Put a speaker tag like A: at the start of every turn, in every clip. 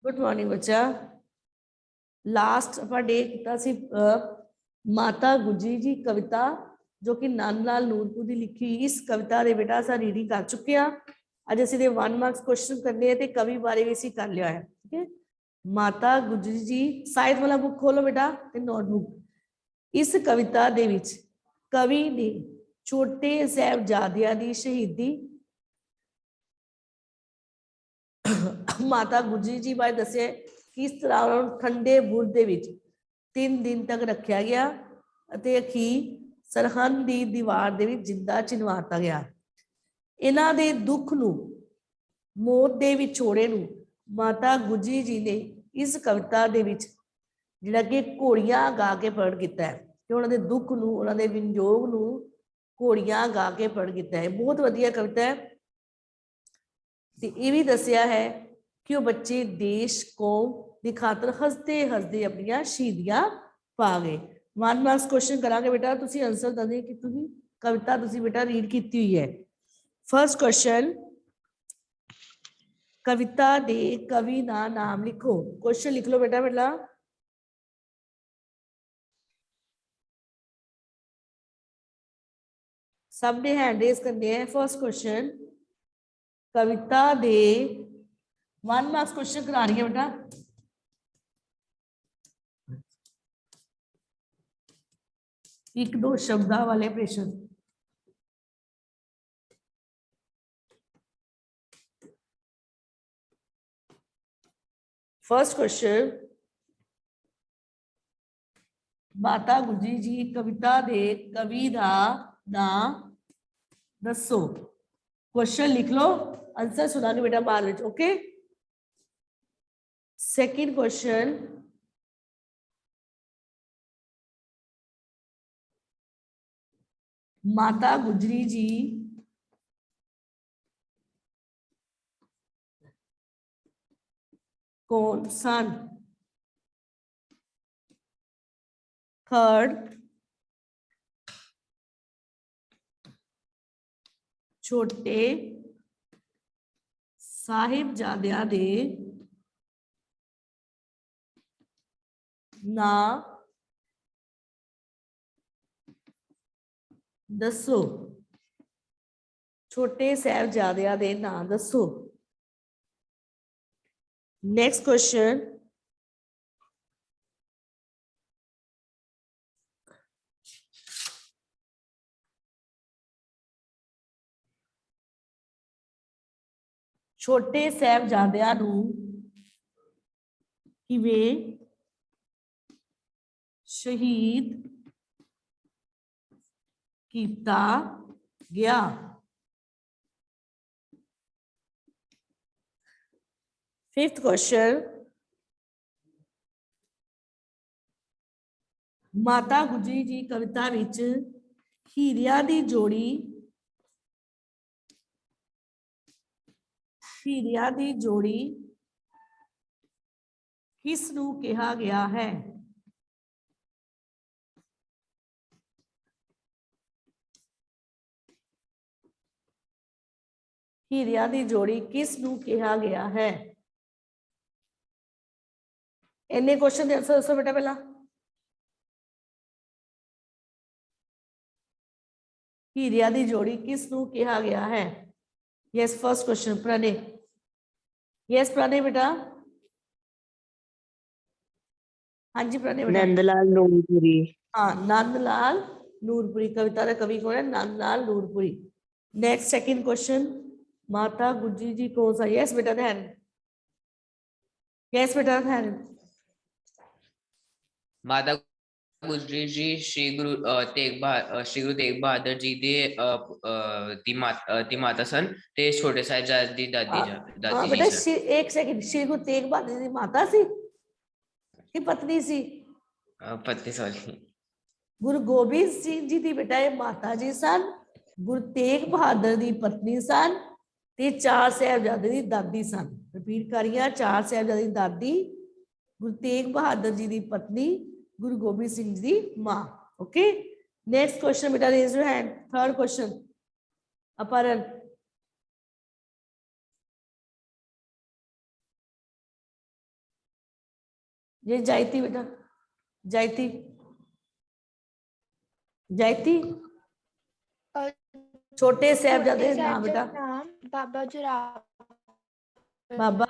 A: Good morning बच्चा। Last ਆਪਾਂ ਡੇ ਕੀਤਾ ਸੀ ਮਾਤਾ ਗੁਜਰੀ ਜੀ ਕਵਿਤਾ ਜੋ ਕਿ ਨੰਦ ਲਾਲ ਨੂਰਪੁਰ ਦੀ ਲਿਖੀ ਹੋਈ। ਇਸ ਕਵਿਤਾ ਦੇ ਬੇਟਾ ਅਸਾਂ ਰੀਡਿੰਗ ਕਰ ਚੁੱਕੇ ਆ। ਅੱਜ ਅਸੀਂ ਦੇ 1 ਮਾਰਕਸ ਕੁਐਸਚਨ ਕਰਨੇ ਆ ਤੇ ਕਵੀ ਬਾਰੇ ਵੀ ਅਸੀਂ ਕਰ ਲਿਆ ਹੈ। ਠੀਕ ਹੈ, ਮਾਤਾ ਗੁਜਰੀ ਜੀ ਸਾਹਿਤ ਵਾਲਾ ਬੁੱਕ ਖੋਲੋ ਬੇਟਾ ਤੇ ਨੋਟਬੁੱਕ। ਇਸ ਕਵਿਤਾ ਦੇ ਵਿੱਚ ਕਵੀ ਨੇ ਛੋਟੇ ਸਾਹਿਬਜ਼ਾਦਿਆਂ ਦੀ ਸ਼ਹੀਦੀ ਮਾਤਾ ਗੁਜਰੀ ਜੀ ਬਾਰੇ ਦੱਸਿਆ ਕਿਸ ਤਰ੍ਹਾਂ ਉਹਨਾਂ ਨੂੰ ਠੰਡੇ ਬੁਰਜ ਦੇ ਵਿੱਚ 3 ਦਿਨ ਤੱਕ ਰੱਖਿਆ ਗਿਆ ਅਤੇ ਅਖੀਰ ਸਰਹੰਦ ਦੀ ਦੀਵਾਰ ਦੇ ਵਿੱਚ ਜਿੰਦਾ ਚਿਣਵਾਤਾ ਗਿਆ। ਇਹਨਾਂ ਦੇ ਦੁੱਖ ਨੂੰ, ਮੌਤ ਦੇ ਵਿਛੋੜੇ ਨੂੰ ਮਾਤਾ ਗੁਜਰੀ ਜੀ ਨੇ ਇਸ ਕਵਿਤਾ ਦੇ ਵਿੱਚ ਜਿਹੜਾ ਕਿ ਘੋੜੀਆਂ ਗਾ ਕੇ ਪ੍ਰਗਟ ਕੀਤਾ ਹੈ ਕਿ ਉਹਨਾਂ ਦੇ ਦੁੱਖ ਨੂੰ, ਉਹਨਾਂ ਦੇ ਵਿੰਜੋਗ ਨੂੰ ਘੋੜੀਆਂ ਗਾ ਕੇ ਪ੍ਰਗਟ ਕੀਤਾ ਹੈ। ਬਹੁਤ ਵਧੀਆ ਕਵਿਤਾ ਹੈ ਤੇ ਇਹ ਵੀ ਦੱਸਿਆ ਹੈ ਕਿ ਉਹ ਬੱਚੇ ਦੇਸ਼ ਕੌਮ ਦੀ ਖਾਤਰ ਹੱਸਦੇ ਹੱਸਦੇ ਆਪਣੀਆਂ ਸ਼ਹੀਦੀਆਂ ਪਾ ਗਏ। 1 ਮਾਰਕਸ ਕੁਐਸਚਨ ਕਰਾਂਗੇ ਬੇਟਾ, ਤੁਸੀਂ ਆਨਸਰ ਦੱਸਦੇ ਕਿ ਤੁਸੀਂ ਕਵਿਤਾ ਤੁਸੀਂ ਬੇਟਾ ਰੀਡ ਕੀਤੀ ਹੋਈ ਹੈ। ਫਰਸਟ ਕੁਐਸਚਨ, ਕਵਿਤਾ ਦੇ ਕਵੀ ਦਾ ਨਾਮ ਲਿਖੋ। ਕੁਐਸਚਨ ਲਿਖ ਲਓ ਬੇਟਾ। ਪਹਿਲਾਂ सब ने हैंड रेज करने हैं। फर्स्ट क्वेश्चन, कविता दे 1 मार्क्स क्वेश्चन करा रही है बेटा। एक दो शब्दा वाले प्रश्न। फर्स्ट क्वेश्चन, माता गुजरी जी कविता दे कवि दा ना दसो। क्वेश्चन लिख लो, आंसर सुनाओगे बेटा बाद में। ओके, सेकंड क्वेश्चन, माता गुजरी जी कौन सन? थर्ड, छोटे साहिबजादियां दे ना दसो। छोटे साहिबजादियां दे ना दसो। नेक्स्ट क्वेश्चन, छोटे साहिबजादियां नूं किवें शहीद किया गया? फिफ्थ क्वेश्चन, माता गुजरी जी कविता विच हीरिया दी जोड़ी किस नूं कहा गया है? हीरिया दी जोड़ी किस नूं कहा गया है? इन्ने क्वेश्चन दे आंसर दसो बेटा। पहला हीरिया दी जोड़ी किस नूं कहा गया है? Yes, first question Pranay. Yes Pranay बेटा। हाँ जी प्रणय बेटा।
B: नंदलाल नूरपुरी।
A: हाँ, नंदलाल नूरपुरी। कविता का कवि कौन है? Nandlal Noorpuri. Next second question, माता गुजरी जी कौन सा? यस बेटा ध्यान। यस बेटा ध्यान।
C: माता गुजरी जी श्री गुरु तेग बहादुर जी दी माता सन ते छोटे साहिबजादे दी दादी
A: बेटा
C: जी सन।
A: एक सेकंड, श्री गुरु तेग बहादुर जी माता सी कि पत्नी सी?
C: पत्नी सॉरी।
A: गुरु गोबिंद सिंह जी दी बेटा ये माता जी सन, गुरु तेग बहादुर दी पत्नी सन ते 4 साहिबजादे दी दादी सन। रिपीट करिए, 4 साहिबजादे दी दादी, गुरु तेग बहादुर जी दी पत्नी, गुरु गोबिंद सिंह जी दी मां। ओके, नेक्स्ट क्वेश्चन बेटा, raise your hand. Third question, अपहरण। ये जायती बेटा, जायती, जायती।
B: और
A: छोटे साहबजादे
B: छोटे
A: दे नाम बेटा।
B: साहिबजादे नाम बाबा जोरावर
A: बाबा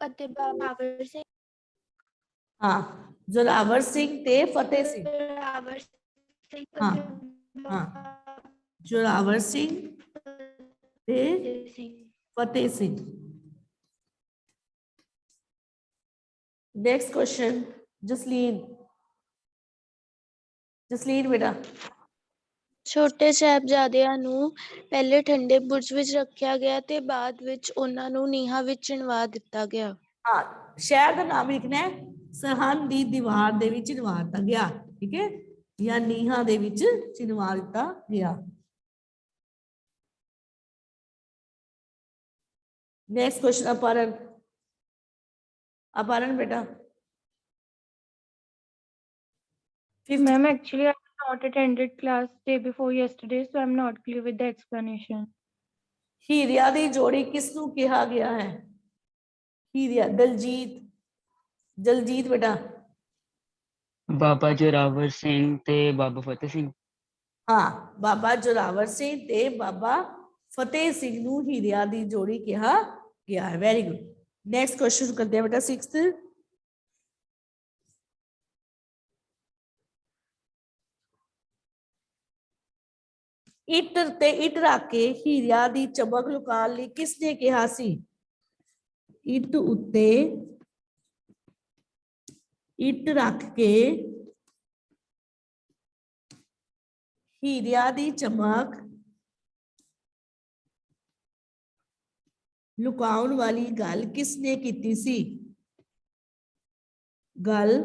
B: ਅਤੇ ਬਾਬਰ ਸਿੰਘ
A: हाँ, जोरावर सिंह ते फतेह सिंह।
B: जोरावर ਸਿੰਘ
A: हाँ
B: ਅਤੇ
A: हाँ, जोरावर सिंह ते
B: ਬਾਬਰ ਸਿੰਘ।
A: फतेह सिंह। नेक्स्ट क्वेश्चन, जसलीन, जसलीन बेटा।
D: ਛੋਟੇ ਸਾਹਿਬਜ਼ਾਦਿਆਂ ਨੂੰ ਪਹਿਲੇ ਠੰਡੇ ਬੁਰਜ ਵਿੱਚ ਰੱਖਿਆ ਗਿਆ ਤੇ ਬਾਅਦ ਵਿੱਚ ਉਹਨਾਂ ਨੂੰ ਨੀਹਾਂ ਵਿੱਚ ਚਿਣਵਾ ਦਿੱਤਾ ਗਿਆ।
A: हाँ, शहर का नाम लिखना है, सरहद दी दीवार दे विच चिनवा दिता गया, ठीक है, या नीहां दे विच चिनवा दिता गया। नेक्स्ट क्वेश्चन, अपहरण, अपहरण बेटा।
E: Ma'am, actually, I have not attended class day before yesterday, so I'm not clear with the explanation.
A: Hiriya दी जोड़ी किसनू कहा गया है? हीरिया, दलजीत, दलजीत बेटा।
F: बाबा जोरावर सिंह ते बाबा फतेह सिंह।
A: हाँ, बाबा जोरावर सिंह ते बाबा फतेह सिंह नू हीरिया दी जोड़ी कहा गया है। Very good. नेक्स्ट क्वेश्चन करते हैं बेटा, 6th। इट ते इट रख के हीरिया दी चमक लुकान लई किसने कहा सी? इट उत्ते इट रख के हीरिया दी चमक लुकाउन वाली गल किसने कीती सी? गल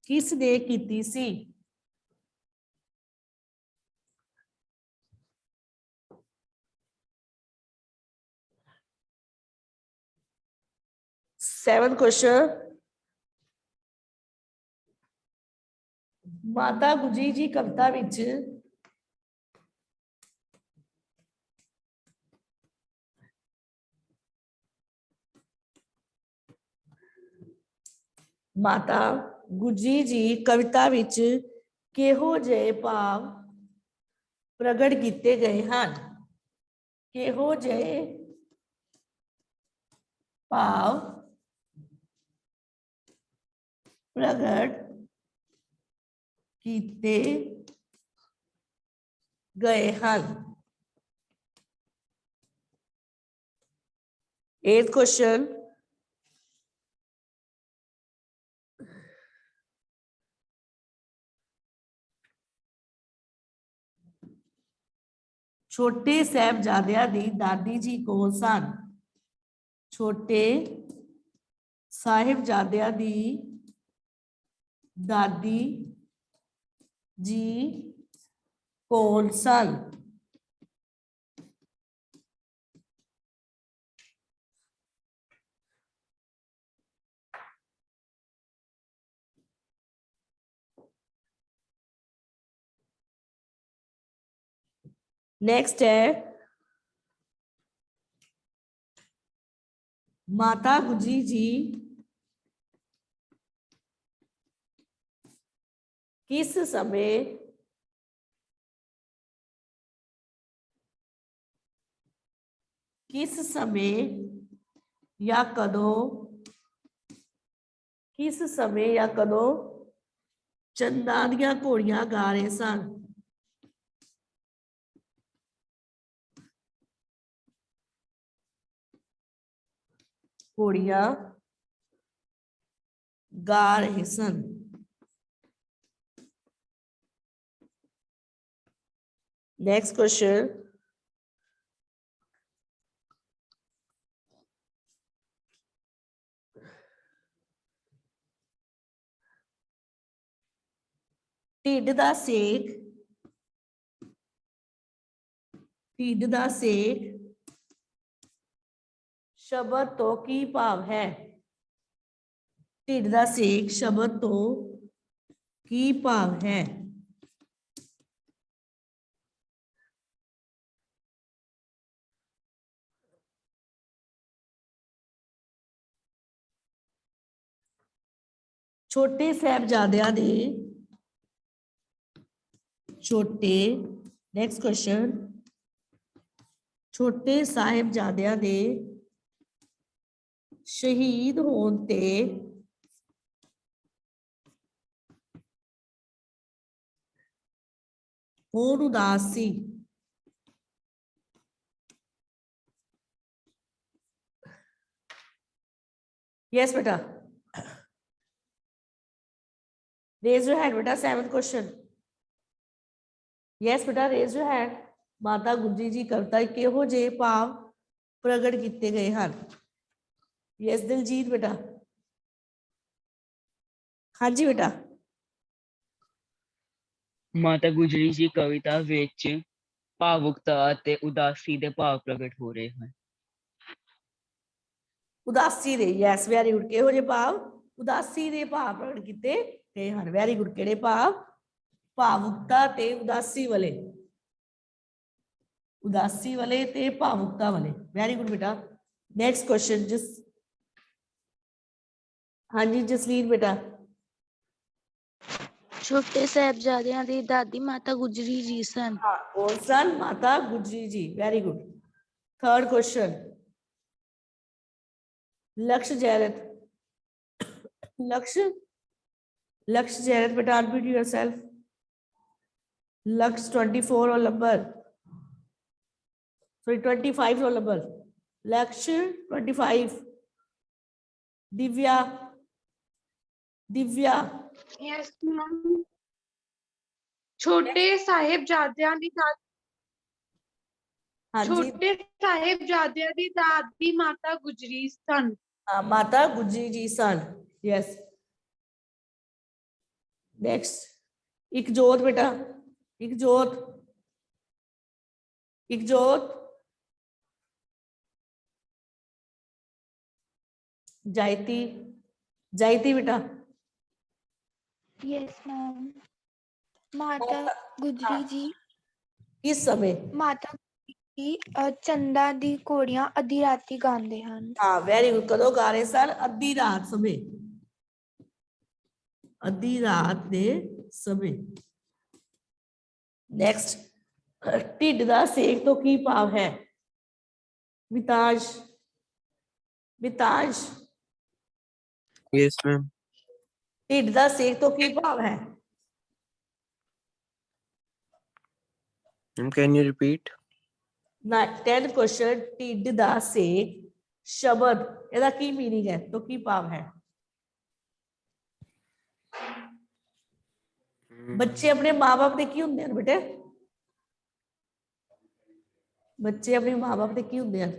A: किसने कीती सी? सेवन क्वेश्चन, माता गुजरी जी कविता विच माता गुजरी जी कविता विच किहो जिहे भाव प्रगट किए गए हैं? किहो जिहे भाव प्रगट किए गए हैं? 8th क्वेश्चन, छोटे साहबजादियां दी दादी जी कौन सन? छोटे साहिबजादियां दी दादी जी कौन सन? नेक्स्ट है, माता गुजरी जी किस समय या कदों चंदा दियां घोड़ियां गा रहे सन? घोड़ियां गा रहे सन। नेक्स्ट क्वेश्चन, ढिड दा सेक शब्द तो की भाव है? ढिड दा सेक शब्द तो की भाव है? ਛੋਟੇ ਸਾਹਿਬਜ਼ਾਦਿਆਂ ਦੇ ਨੈਕਸਟ ਕੁਐਸਚਨ, ਛੋਟੇ ਸਾਹਿਬਜ਼ਾਦਿਆਂ ਦੇ ਸ਼ਹੀਦ ਹੋਣ ਤੇ ਕੌਣ ਉਦਾਸ ਸੀ? Yes, beta. Raise your hand, beta. 7th question. Yes, beta. Raise your hand. ਮਾਤਾ ਗੁਜਰੀ ਜੀ ਕਵਿਤਾ ਕਿਹੋ ਜਿਹੇ ਭਾਵ ਪ੍ਰਗਟ ਕੀਤੇ ਗਏ ਹਨ? Yes, ਦਿਲਜੀਤ ਬੇਟਾ। ਹਾਂਜੀ ਬੇਟਾ।
F: ਮਾਤਾ ਗੁਜਰੀ ਜੀ ਕਵਿਤਾ ਵਿੱਚ ਭਾਵੁਕਤਾ ਅਤੇ ਉਦਾਸੀ ਦੇ ਭਾਵ ਪ੍ਰਗਟ ਹੋ ਰਹੇ ਹਨ।
A: ਉਦਾਸੀ ਦੇ, ਯੈਸ, ਵੈਰੀ ਗੁੱਡ। ਕਿਹੋ ਜਿਹੇ ਭਾਵ? ਉਦਾਸੀ ਦੇ ਭਾਵ ਪ੍ਰਗਟ ਕੀਤੇ ਗਏ ਹਨ। Very good. ਕਿਹੜੇ ਭਾਵ? ਭਾਵੁਕਤਾ ਤੇ ਉਦਾਸੀ ਵਾਲੇ, ਉਦਾਸੀ ਵਾਲੇ ਤੇ ਭਾਵੁਕਤਾ ਵਾਲੇ। ਵੈਰੀ ਗੁੱਡ ਬੇਟਾ। ਨੈਕਸਟ ਕੁਐਸਚਨ ਜਿਸ, ਹਾਂਜੀ ਜਸਲੀਨ ਬੇਟਾ।
D: ਛੋਟੇ ਸਾਹਿਬਜ਼ਾਦਿਆਂ ਦੀ ਦਾਦੀ ਮਾਤਾ ਗੁਜਰੀ ਜੀ ਸਨ।
A: ਹਾਂ, ਕੌਣ ਸਨ? Mata Gujri ji. Very good. Third question, Lakshya Jairath, Lakshya Jairath ਬੇਟਾ, unmute yourself। Lakshya 24 roll number, sorry 25 roll number, Lakshya 25। Divya, Divya.
E: Yes ma'am. छोटे साहिबजादियां दी दादी,
A: हाँ जी,
E: छोटे साहिबजादियां दी दादी माता गुजरी सन।
A: हाँ, माता गुजरी जी सन। यस। नेक्स्ट, इकजोत बेटा, इकजोत, इकजोत। जायती, जायती बेटा।
B: Yes ma'am. माता गुजरी जी
A: किस समय?
B: माता गुजरी जी चंदा दी घोड़ियां अधी राती गांदे हन।
A: हाँ, वेरी गुड। कदों गा रहे सर? अद्धी रात समय, अद्धी रात दे समय। नेक्स्ट, ढिड दा सेक तो की भाव है? मिताज, मिताज।
G: Yes, ma'am.
A: ढिड दा सेक तो की भाव है?
G: Ma'am, can you repeat?
A: 10th question, ढिड दा सेक शब्द ਇਹਦਾ ਕੀ मीनिंग है? तो की भाव है? ਬੱਚੇ ਆਪਣੇ ਮਾਪੇ ਦੇ ਕੀ ਹੁੰਦੇ ਹਨ ਬੇਟੇ? ਬੱਚੇ ਆਪਣੇ ਮਾਪੇ ਦੇ ਕੀ ਹੁੰਦੇ ਹਨ?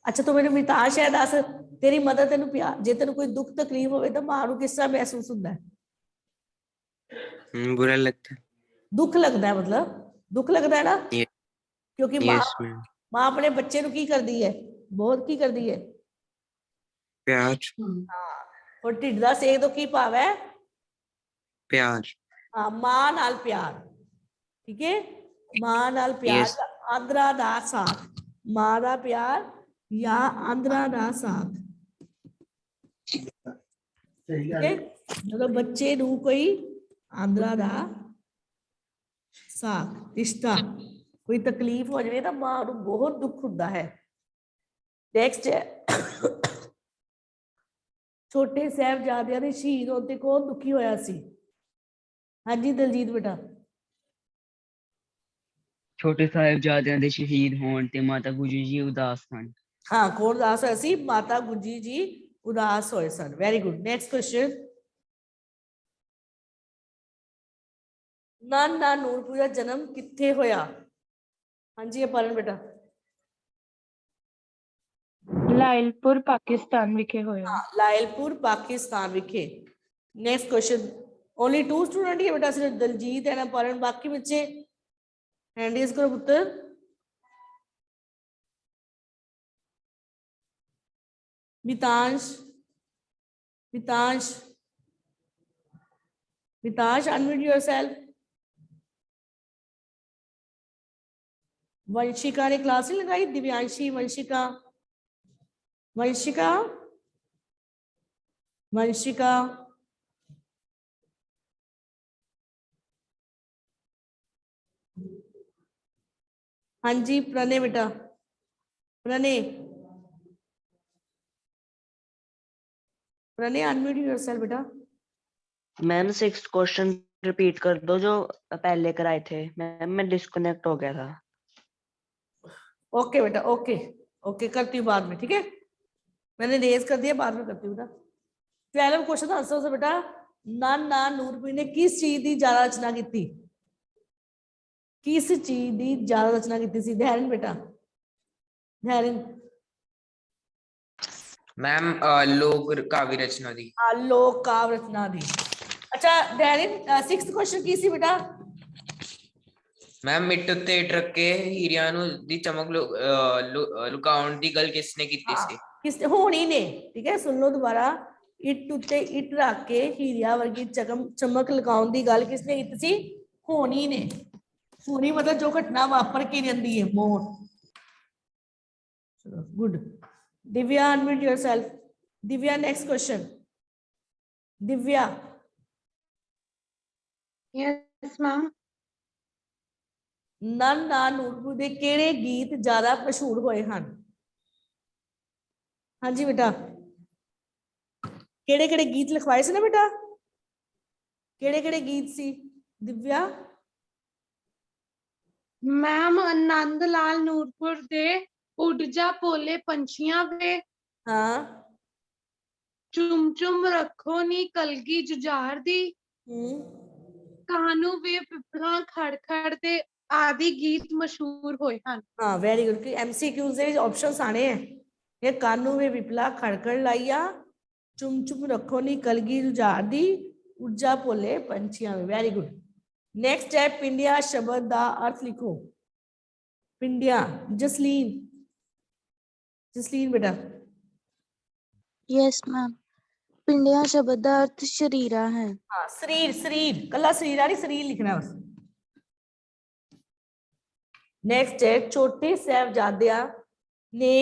A: ਅੱਛਾ, ਤੂੰ ਮੈਨੂੰ ਮਿਤਾਸ਼ ਹੈ ਦੱਸ, ਤੇਰੀ ਮਦਰ ਤੈਨੂੰ ਪਿਆਰ, ਜੇ ਤੈਨੂੰ ਕੋਈ ਦੁੱਖ ਤਕਲੀਫ ਹੋਵੇ ਤਾਂ ਮਾਂ ਨੂੰ ਕਿਸ ਤਰ੍ਹਾਂ ਮਹਿਸੂਸ ਹੁੰਦਾ ਹੈ?
G: बुरा लगता है।
A: ਦੁੱਖ ਲੱਗਦਾ ਹੈ, ਮਤਲਬ ਦੁੱਖ ਲੱਗਦਾ ਹੈ ਨਾ?
G: Ye-
A: ਕਿਉਂਕਿ ਮਾਂ
G: Yes, ma'am.
A: ਮਾਂ ਆਪਣੇ ਬੱਚੇ ਨੂੰ ਕੀ ਕਰਦੀ ਹੈ? ਬਹੁਤ ਕੀ ਕਰਦੀ ਹੈ?
G: प्यार,
A: ਹਾਂ। ਔਰ ਢਿੱਡ ਦਾ ਸੇਕ ਤੋਂ ਕੀ ਭਾਵ ਹੈ?
G: प्यार।
A: ਹਾਂ, ਮਾਂ ਨਾਲ ਪਿਆਰ। ਠੀਕ ਹੈ, ਮਾਂ ਨਾਲ ਪਿਆਰ,
G: Yes.
A: ਆਂਦਰਾ ਦਾ ਸਾਥ, ਮਾਂ ਦਾ ਪਿਆਰ ਜਾਂ ਆਂਦਰਾ ਦਾ ਸਾਥ। ਠੀਕ ਹੈ, ਜਦੋਂ ਬੱਚੇ ਨੂੰ ਕੋਈ ਆਂਦਰਾ ਦਾ ਸਾਥ, ਰਿਸ਼ਤਾ, ਕੋਈ ਤਕਲੀਫ ਹੋ ਜਾਵੇ ਤਾਂ ਮਾਂ ਨੂੰ ਬਹੁਤ ਦੁੱਖ ਹੁੰਦਾ ਹੈ। ਨੈਕਸਟ ਹੈ, ਛੋਟੇ ਸਾਹਿਬਜ਼ਾਦਿਆਂ ਦੇ ਸ਼ਹੀਦ ਹੋਣ ਤੇ ਕੌਣ ਦੁਖੀ ਹੋਇਆ ਸੀ? ਹਾਂਜੀ ਦਲਜੀਤ ਬੇਟਾ।
F: ਛੋਟੇ ਸਾਹਿਬਜ਼ਾਦਿਆਂ ਦੇ ਸ਼ਹੀਦ ਹੋਣ ਤੇ ਮਾਤਾ ਗੁਜਰੀ ਜੀ ਉਦਾਸ ਸਨ।
A: ਹਾਂ, ਕੌਣ ਉਦਾਸ ਹੋਇਆ ਸੀ? ਮਾਤਾ ਗੁਜਰੀ ਜੀ ਉਦਾਸ ਹੋਏ ਸਨ। Very good. ਨੈਕਸਟ ਕੁਐਸਚਨ, ਨਾਨਾ ਨੂਰਪੁਰ ਦਾ ਜਨਮ ਕਿੱਥੇ ਹੋਇਆ? ਹਾਂਜੀ ਅਪਰਨ ਬੇਟਾ।
E: ਲਾਇਲਪੁਰ ਪਾਕਿਸਤਾਨ ਵਿਖੇ ਹੋਇਆ।
A: ਲਾਇਲਪੁਰ ਪਾਕਿਸਤਾਨ ਵਿਖੇ। ਨੈਕਸਟ ਕੁਐਸਚਨ, ਓਨਲੀ 2 ਸਟੂਡੈਂਟ ਹੀ ਹੈ ਬੇਟਾ, ਸਿਰਫ ਦਲਜੀਤ ਹੈ ਅਪਰਨ, ਬਾਕੀ ਬੱਚੇ हैंड रेज करो पुत्र। Mitansh, Mitansh, Mitansh, unmute yourself. वंशिका ने क्लास नहीं लगाई? दिव्यांशी, वंशिका, वंशिका वंशिका, हाँ जी प्रणय बेटा, प्रणय, प्रणय अनम्यूट योरसेल्फ बेटा।
F: मैम 6th क्वेश्चन रिपीट कर दो जो पहले कराए थे मैम, मैं डिस्कनेक्ट हो गया था।
A: ओके बेटा, ओके ओके करती हूँ बाद में, ठीक है, मैंने रेज कर दिया, बाद में करती हूँ बेटा। 12 क्वेश्चन आंसर से बेटा, नाना नूरपुरी ने किस चीज की ज्यादा रचना की थी? किस चीज की ज्यादा रचना की थी? धैर्य बेटा, धैर्य।
C: मैम लोक काव्य रचना दी।
A: लोक काव्य रचना दी। अच्छा धैर्य, 6th क्वेश्चन की सी बेटा?
C: मैम मिट्ट उत्ते इट रख के हीरिया नु दी चमक लुकाउन दी गल किसने की थी सी?
A: किसने? होनी ने, ठीक है, सुन लो दोबारा। इट उत्ते इट रख के हीरिया वर्गी चमक लुकाउन दी गल किसने की सी? होनी ने। होनी मतलब जो घटना वापर के रही है, मोर। Good. Divya unmute yourself. Divya next question. Divya.
B: Yes ma'am.
A: नाना नूरपुर दे केड़े गीत ज्यादा मशहूर होए हन? हाँ जी बेटा, केड़े केड़े गीत लिखवाए से ना बेटा? केड़े केड़े गीत सी दिव्या?
H: मैम आनंद लाल नूरपुर दे उड़ जा भोले पंछियां वे,
A: हाँ।
H: चुम चुम रखो नी कलगी जुझार दी, कानू वे पिपला खड़ खड़ दे आदि गीत मशहूर होए हन।
A: हाँ वेरी गुड। कि एमसीक्यूज दे ऑप्शंस आने हैं। ये कानू वे विपला खड़खड़ लाइया, चुम चुम रखो नी कलगी जुझार दी, उर्जा भोले पंछियां वे। Very good. नेक्स्ट है पिंडिया शब्द दा अर्थ लिखो। पिंडिया, जसलीन, जसलीन बेटा।
D: Yes ma'am. पिंडिया शब्द का अर्थ शरीरा है।
A: हाँ शरीर, शरीर कला शरीर नहीं, शरीर लिखना बस। नेक्स्ट है छोटे साहबजादियां ने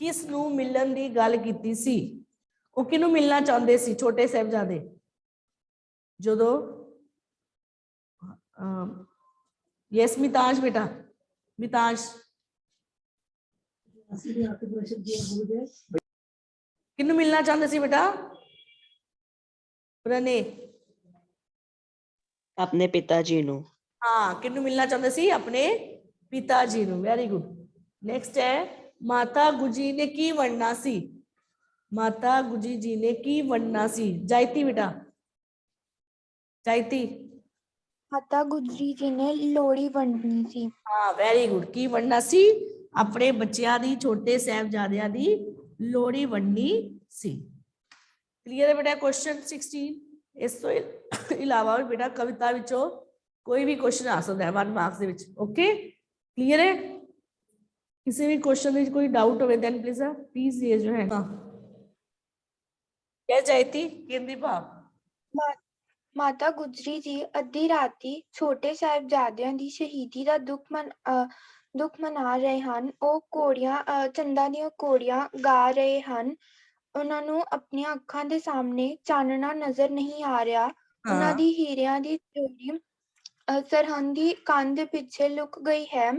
A: किस नू मिलन दी गल कीती सी? ਉਹ ਕਿਹਨੂੰ ਮਿਲਣਾ ਚਾਹੁੰਦੇ ਸੀ ਛੋਟੇ ਸਾਹਿਬਜ਼ਾਦੇ? ਜਦੋਂ ਯੈਸ ਮਿਤਾਂਸ਼ ਬੇਟਾ, ਮਿਤਾਂਸ਼ ਕਿਹਨੂੰ ਮਿਲਣਾ ਚਾਹੁੰਦੇ ਸੀ ਬੇਟਾ? ਪ੍ਰਣੇ,
F: अपने पिताजी नु।
A: हाँ किन्नू मिलना चाहते सी? अपने पिताजी नु। Very good. नेक्स्ट है माता गुजी ने की वंडना सी? माता गुजी जी ने की वंडना सी? जायती बेटा, जायती।
B: माता गुजरी जी ने लोहड़ी वंडनी सी।
A: हाँ वेरी गुड। की वंडना सी? अपने बच्चों दी, छोटे साहबजादियां दी लोहड़ी वंडनी सी। क्लियर है बेटा क्वेश्चन 16? इस तो इलावा भी बेटा कविता विचों कोई भी क्वेश्चन आ सकता है 1 मार्क्स दे विच। ओके क्लियर है? किसी भी क्वेश्चन में कोई डाउट हो देन प्लीज ये जो है क्या जायती केंद्रीय भाव।
B: माता गुजरी जी अद्धी राती छोटे साहिबजादियां दी शहीदी दा दुख मना रहे ਹਨ। ਉਹ ਕੋੜੀਆਂ ਚੰਦਾ ਦੀਆਂ ਕੋੜੀਆਂ ਗਾ ਰਹੇ ਹਨ। ਉਹਨਾਂ ਨੂੰ ਆਪਣੀਆਂ ਅੱਖਾਂ ਦੇ ਸਾਹਮਣੇ ਚਾਨਣਾ ਨਜ਼ਰ ਨਹੀਂ ਆ ਰਿਹਾ। ਉਹਨਾਂ ਦੀ ਹੀਰਿਆਂ ਦੀ ਚੋਰੀ ਸਰਹੰਦ ਦੀ ਕੰਧ ਦੇ ਪਿੱਛੇ ਲੁਕ ਗਈ ਹੈ।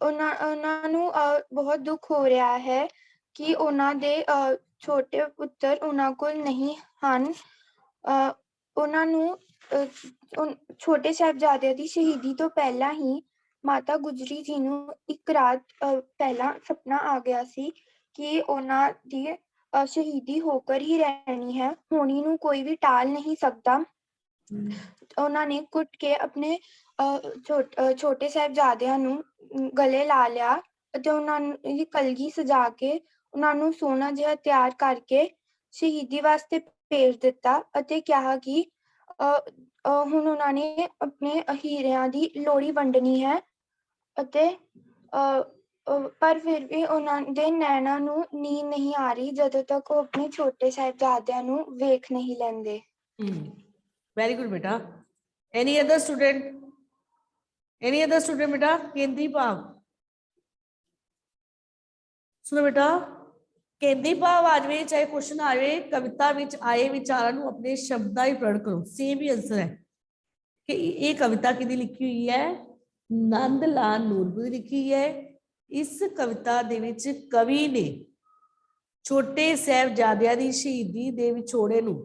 B: ਉਹਨਾਂ ਨੂੰ ਬਹੁਤ ਦੁੱਖ ਹੋ ਰਿਹਾ ਹੈ ਕਿ ਉਹਨਾਂ ਦੇ ਛੋਟੇ ਪੁੱਤਰ ਉਹਨਾਂ ਕੋਲ ਨਹੀਂ ਹਨ। ਉਹਨਾਂ ਨੂੰ ਛੋਟੇ ਸਾਹਿਬਜ਼ਾਦਿਆਂ ਦੀ ਸ਼ਹੀਦੀ ਤੋਂ ਪਹਿਲਾਂ ਹੀ ਮਾਤਾ ਗੁਜਰੀ ਜੀ ਨੂੰ ਇੱਕ ਰਾਤ ਪਹਿਲਾਂ ਸੁਪਨਾ ਆ ਗਿਆ ਸੀ ਕਿ ਉਹਨਾਂ ਦੀ ਸ਼ਹੀਦੀ ਹੋकर ਹੀ ਰਹਿਣੀ ਹੈ। ਹੋਣੀ ਨੂੰ ਕੋਈ ਵੀ ਟਾਲ ਨਹੀਂ ਸਕਦਾ। ਉਹਨਾਂ ਨੇ ਕੁੱਟ ਕੇ ਆਪਣੇ ਛੋਟੇ ਸਾਹਿਬਜ਼ਾਦਿਆਂ ਨੂੰ ਗਲੇ ਲਾ ਲਿਆ ਅਤੇ ਉਹਨਾਂ ਦੀ ਕਲਗੀ ਸਜਾ ਕੇ ਉਹਨਾਂ ਨੂੰ ਸੋਹਣਾ ਜਿਹਾ ਤਿਆਰ ਕਰਕੇ ਸ਼ਹੀਦੀ ਵਾਸਤੇ ਭੇਜ ਦਿੱਤਾ ਅਤੇ ਕਿਹਾ ਕਿ ਹੁਣ ਉਹਨਾਂ ਨੇ ਆਪਣੇ ਹੀਰਿਆਂ ਦੀ ਲੋਹੜੀ ਵੰਡਣੀ ਹੈ ਅਤੇ ਪਰ ਫਿਰ ਵੀ ਉਹਨਾਂ ਦੇ ਨੈਣਾਂ ਨੂੰ ਨੀਂਦ ਨਹੀਂ ਆ ਰਹੀ ਜਦੋਂ ਤੱਕ ਉਹ ਆਪਣੇ ਛੋਟੇ ਸਾਹਿਬਜ਼ਾਦਿਆਂ ਨੂੰ ਵੇਖ ਨਹੀਂ ਲੈਂਦੇ।
A: वेरी गुड बेटा। Any other student? Any other student बेटा? केंद्रीय भाव सुनो बेटा, ਕੇਂਦਰੀ ਭਾਵ ਆ ਜਾਵੇ ਚਾਹੇ ਕੁਐਸਚਨ ਆ ਜਾਵੇ, ਕਵਿਤਾ ਵਿੱਚ ਆਏ ਵਿਚਾਰਾਂ ਨੂੰ ਆਪਣੇ ਸ਼ਬਦਾਂ ਹੀ ਪ੍ਰਗਟ ਕਰੋ। ਸੇਮ ਹੀ ਆਂਸਰ ਹੈ ਕਿ ਇਹ ਕਵਿਤਾ ਕਿਹਦੀ ਲਿਖੀ ਹੋਈ ਹੈ? ਨੰਦ ਲਾਲ ਨੂਰਪੁਰ ਦੀ ਲਿਖੀ ਹੈ। ਇਸ ਕਵਿਤਾ ਦੇ ਵਿੱਚ ਕਵੀ ਨੇ ਛੋਟੇ ਸਾਹਿਬਜ਼ਾਦਿਆਂ ਦੀ ਸ਼ਹੀਦੀ ਦੇ ਵਿਛੋੜੇ ਨੂੰ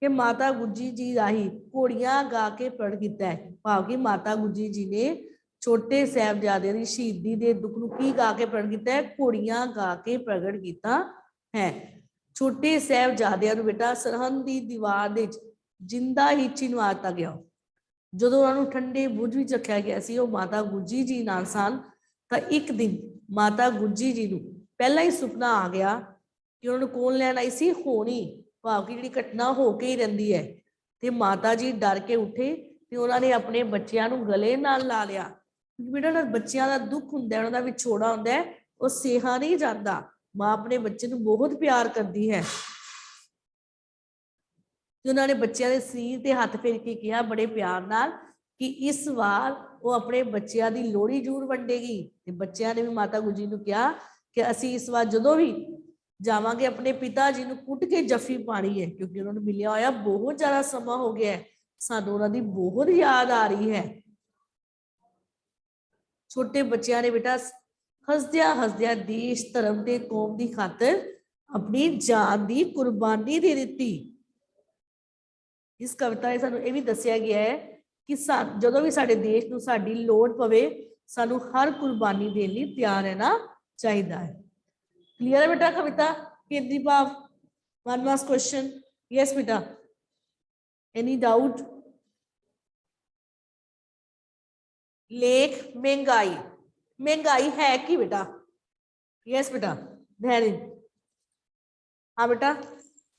A: ਕਿ ਮਾਤਾ ਗੁਜਰੀ ਜੀ ਰਾਹੀਂ ਘੋੜੀਆਂ ਗਾ ਕੇ ਪ੍ਰਗਟ ਕੀਤਾ ਹੈ। ਭਾਵ ਕਿ ਮਾਤਾ ਗੁਜਰੀ ਜੀ ਨੇ ਛੋਟੇ ਸਾਹਿਬਜ਼ਾਦਿਆਂ ਦੀ ਸ਼ਹੀਦੀ ਦੇ ਦੁੱਖ ਨੂੰ ਕੀ ਗਾ ਕੇ ਪ੍ਰਗਟ ਕੀਤਾ ਹੈ? ਘੋੜੀਆਂ ਗਾ ਕੇ ਪ੍ਰਗਟ ਕੀਤਾ ਹੈ। ਛੋਟੇ ਸਾਹਿਬਜ਼ਾਦਿਆਂ ਨੂੰ ਬੇਟਾ ਸਰਹੰਦ ਦੀ ਦੀਵਾਰ ਦੇ ਜਿੰਦਾ ਹੀ ਚਿਣਵਾ ਦਿੱਤਾ ਗਿਆ। ਜਦੋਂ ਉਹਨਾਂ ਨੂੰ ਠੰਡੇ ਬੁਰਜ ਵਿੱਚ ਰੱਖਿਆ ਗਿਆ ਸੀ, ਉਹ ਮਾਤਾ ਗੁਜਰੀ ਜੀ ਨਾਲ ਸਨ। ਤਾਂ ਇੱਕ ਦਿਨ ਮਾਤਾ ਗੁਜਰੀ ਜੀ ਨੂੰ ਪਹਿਲਾਂ ਹੀ ਸੁਪਨਾ ਆ ਗਿਆ ਕਿ ਉਹਨਾਂ ਨੂੰ ਕੌਣ ਲੈਣ ਆਈ ਸੀ? ਹੋਣੀ, ਭਾਵ ਕਿ ਜਿਹੜੀ ਘਟਨਾ ਹੋ ਕੇ ਹੀ ਰਹਿੰਦੀ ਹੈ। ਤੇ ਮਾਤਾ ਜੀ ਡਰ ਕੇ ਉੱਠੇ ਤੇ ਉਹਨਾਂ ਨੇ ਆਪਣੇ ਬੱਚਿਆਂ ਨੂੰ ਗਲੇ ਨਾਲ ਲਾ ਲਿਆ। ਬੇਟਾ ਉਹਨਾਂ ਬੱਚਿਆਂ ਦਾ ਦੁੱਖ ਹੁੰਦਾ, ਉਹਨਾਂ ਦਾ ਵਿਛੋੜਾ ਹੁੰਦਾ, ਉਹ ਸੇਹਾ ਨਹੀਂ ਜਾਂਦਾ। ਮਾਂ ਆਪਣੇ ਬੱਚੇ ਨੂੰ ਬਹੁਤ ਪਿਆਰ ਕਰਦੀ ਹੈ। ਤੇ ਉਹਨਾਂ ਨੇ ਬੱਚਿਆਂ ਦੇ ਸਰੀਰ ਤੇ ਹੱਥ ਫੇਰ ਕੇ ਕਿਹਾ ਬੜੇ ਪਿਆਰ ਨਾਲ ਕਿ ਇਸ ਵਾਰ ਉਹ ਆਪਣੇ ਬੱਚਿਆਂ ਦੀ ਲੋਹੜੀ ਜ਼ਰੂਰ ਵੰਡੇਗੀ। ਤੇ ਬੱਚਿਆਂ ਨੇ ਵੀ ਮਾਤਾ ਗੁਜਰੀ ਨੂੰ ਕਿਹਾ ਕਿ ਅਸੀਂ ਇਸ ਵਾਰ ਜਦੋਂ ਵੀ ਜਾਵਾਂਗੇ ਆਪਣੇ ਪਿਤਾ ਜੀ ਨੂੰ ਕੁੱਟ ਕੇ ਜੱਫੀ ਪਾਣੀ ਹੈ, ਕਿਉਂਕਿ ਉਹਨਾਂ ਨੂੰ ਮਿਲਿਆ ਹੋਇਆ ਬਹੁਤ ਜ਼ਿਆਦਾ ਸਮਾਂ ਹੋ ਗਿਆ ਹੈ, ਸਾਨੂੰ ਉਹਨਾਂ ਦੀ ਬਹੁਤ ਯਾਦ ਆ ਰਹੀ ਹੈ। ਛੋਟੇ ਬੱਚਿਆਂ ਨੇ ਬੇਟਾ ਹੱਸਦਿਆਂ ਹੱਸਦਿਆਂ ਦੇਸ਼ ਧਰਮ ਤੇ ਕੌਮ ਦੀ ਖਾਤਰ ਆਪਣੀ ਜਾਨ ਦੀ ਕੁਰਬਾਨੀ ਦੇ ਦਿੱਤੀ। ਇਸ ਕਵਿਤਾ ਵਿੱਚ ਸਾਨੂੰ ਇਹ ਵੀ ਦੱਸਿਆ ਗਿਆ ਹੈ ਕਿ ਜਦੋਂ ਵੀ ਸਾਡੇ ਦੇਸ਼ ਨੂੰ ਸਾਡੀ ਲੋੜ ਪਵੇ, ਸਾਨੂੰ ਹਰ ਕੁਰਬਾਨੀ ਦੇਣ ਲਈ ਤਿਆਰ ਰਹਿਣਾ ਚਾਹੀਦਾ ਹੈ। क्लियर है बेटा कविता? केंद्रीय भाव, वन मार्क्स क्वेश्चन। यस बेटा, एनी डाउट? लेख महंगाई, महंगाई है कि बेटा? यस बेटा धैर्य। हाँ बेटा।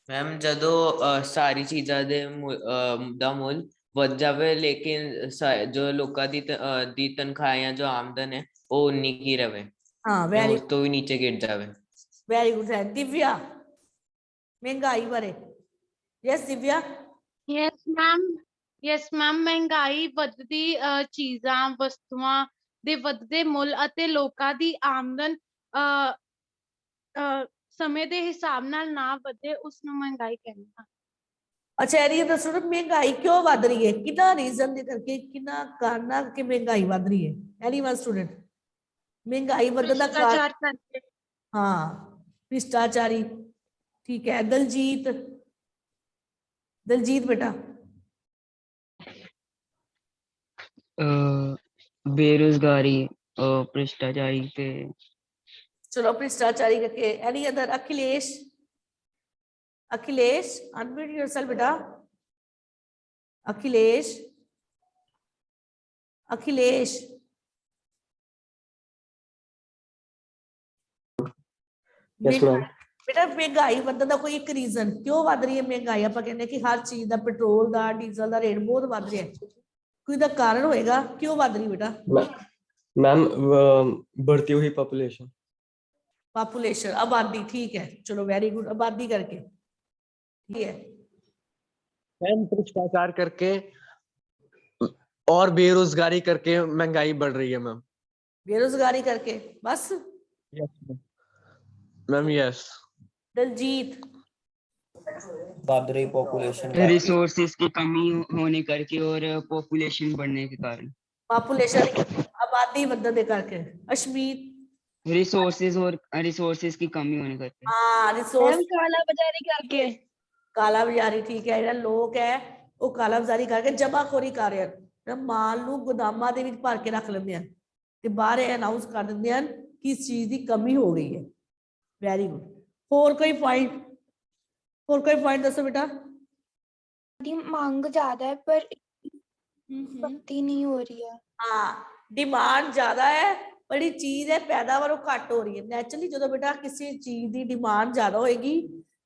C: मैम जदों सारी चीज़ां दे ਦਾ ਮੁੱਲ ਵੱਧ ਜਾਵੇ ਲੇਕਿਨ ਜੋ ਲੋਕਾਂ ਦੀ ਤਨਖਾਹ ਜਾਂ ਜੋ ਆਮਦਨ ਹੈ ਉਹ ਉਨੀ ਹੀ ਰਵੇ।
A: हाँ वेरी,
C: ਉਸ ਤੋਂ ਵੀ ਨੀਚੇ ਗਿਰ ਜਾਵੇ।
A: वेरी गुड है। दिव्या, महंगाई बारे। यस दिव्या।
H: ਯੈਸ ਮੈਮ ਮਹਿੰਗਾਈ ਵੱਧਦੀ ਚੀਜ਼ਾਂ ਵਸਤੂਆਂ ਦੇ ਵੱਧਦੇ ਮੁੱਲ ਅਤੇ ਲੋਕਾਂ ਦੀ ਆਮਦਨ ਸਮੇਂ ਦੇ ਹਿਸਾਬ ਨਾਲ ਨਾ ਵਧੇ ਉਸ ਨੂੰ ਮਹਿੰਗਾਈ ਕਹਿੰਦੇ ਹਨ।
A: अच्छा ये दसो महंगाई क्यों वध रही है? कितना रीजन दे करके, कितना कारणा कि महंगाई वध रही है? Any one student? महंगाई ਵਧਣ ਦਾ
H: ਭ੍ਰਿਸ਼ਟਾਚਾਰ ਕਰਕੇ।
A: हाँ भ्रष्टाचारी, ठीक है। दलजीत, दलजीत बेटा।
F: बेरोजगारी, भ्रष्टाचारी ते
A: चलो भ्रष्टाचारी करके। Any other? Akhilesh, Akhilesh unmute yourself बेटा। अखिलेश, अखिलेश।
I: Yes ma'am.
A: बेटा महंगाई ਵਧਣ ਦਾ ਕੋਈ ਇੱਕ ਰੀਜ਼ਨ ਕਿਉਂ ਵਧ ਰਹੀ ਹੈ महंगाई? ਆਪਾਂ ਕਹਿੰਦੇ ਕਿ ਹਰ ਚੀਜ਼ ਦਾ, ਪੈਟਰੋਲ ਦਾ, ਡੀਜ਼ਲ ਦਾ ਰੇਟ ਬਹੁਤ ਵੱਧ ਰਿਹਾ ਹੈ। ਕੋਈ ਦਾ ਕਾਰਨ ਹੋਏਗਾ ਕਿਉਂ ਵੱਧ ਰਹੀ बेटा?
I: मैम बढ़ती हुई पॉपुलेशन।
A: पॉपुलेशन, आबादी, ठीक है। चलो वेरी गुड, आबादी करके ठीक है।
J: मैम भ्रष्टाचार करके और बेरोजगारी करके महंगाई बढ़ रही है मैम।
A: बेरोजगारी करके बस?
J: Yes ma'am. यस।
A: दलजीत,
I: बढ़ रही पॉपुलेशन,
F: रिसोर्सेज की कमी होने करके और पॉपुलेशन बढ़ने के कारण।
A: पॉपुलेशन, आबादी बढ़ने के करके। अश्मीत,
F: रिसोर्सेज और रिसोर्सेज की कमी होने करके।
A: हाँ रिसोर्स,
D: काला बाजारी करके।
A: काला बाजारी, ठीक है। ਜਿਹੜਾ ਲੋਕ ਹੈ ਉਹ ਕਾਲਾ ਬਾਜ਼ਾਰੀ ਕਰਕੇ ਜਮਾਖੋਰੀ ਕਰ ਰਹੇ ਹਨ, ਮਾਲ ਨੂੰ ਗੋਦਾਮਾਂ ਦੇ ਵਿੱਚ ਭਰ ਕੇ ਰੱਖ ਲੈਂਦੇ ਹਨ ਤੇ ਬਾਹਰ ਅਨਾਉਂਸ ਕਰ ਦਿੰਦੇ ਹਨ ਕਿ ਇਸ ਚੀਜ਼ ਦੀ ਕਮੀ ਹੋ ਗਈ ਹੈ। Very good. ਹੋਰ ਕੋਈ ਪੁਆਇੰਟ? ਹੋਰ ਕੋਈ ਪੁਆਇੰਟ ਦੱਸੋ ਬੇਟਾ।
B: ਦੀ ਮੰਗ ਜ਼ਿਆਦਾ ਹੈ ਪਰ ਪੂਰਤੀ ਨਹੀਂ ਹੋ ਰਹੀ ਹੈ।
A: हाँ डिमांड ज्यादा है पर ये चीज है पैदावार वो घट हो रही है। नैचुरली जो बेटा किसी चीज की डिमांड ज्यादा होएगी,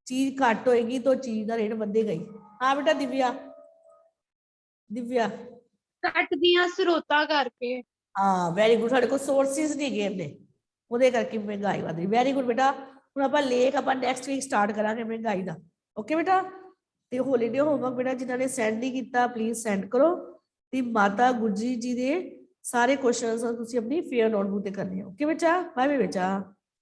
A: चीज घट होएगी तो चीज का रेट बढ़ेगा ही। हाँ बेटा दिव्या, दिव्या।
H: ਘਟ ਦੀਆਂ ਸਰੋਤਾਂ ਕਰਕੇ।
A: हाँ वेरी गुड। साढ़े को सोर्सिस नहीं गए ने ਉਹਦੇ ਕਰਕੇ ਮਹਿੰਗਾਈ ਵਧ ਰਹੀ। ਵੈਰੀ ਗੁੱਡ ਬੇਟਾ। ਹੁਣ ਆਪਾਂ ਲੇਖ ਆਪਾਂ ਨੈਕਸਟ ਵੀਕ ਸਟਾਰਟ ਕਰਾਂਗੇ ਮਹਿੰਗਾਈ ਦਾ। ਓਕੇ ਬੇਟਾ। ਤੇ ਹੋਲੀਡੇ ਹੋਮਵਰਕ ਬੇਟਾ ਜਿਨ੍ਹਾਂ ਨੇ ਸੈਂਡ ਨਹੀਂ ਕੀਤਾ ਪਲੀਜ਼ ਸੈਂਡ ਕਰੋ। ਤੇ ਮਾਤਾ ਗੁਜਰੀ ਜੀ ਦੇ ਸਾਰੇ ਕੁਐਸਚਨਸ ਤੁਸੀਂ ਆਪਣੀ ਫੇਅਰ ਨੋਟਬੁੱਕ ਤੇ ਕਰਨੇ। ਓਕੇ ਬੱਚਾ, ਬਾਏ ਬਾਏ ਬੱਚਾ।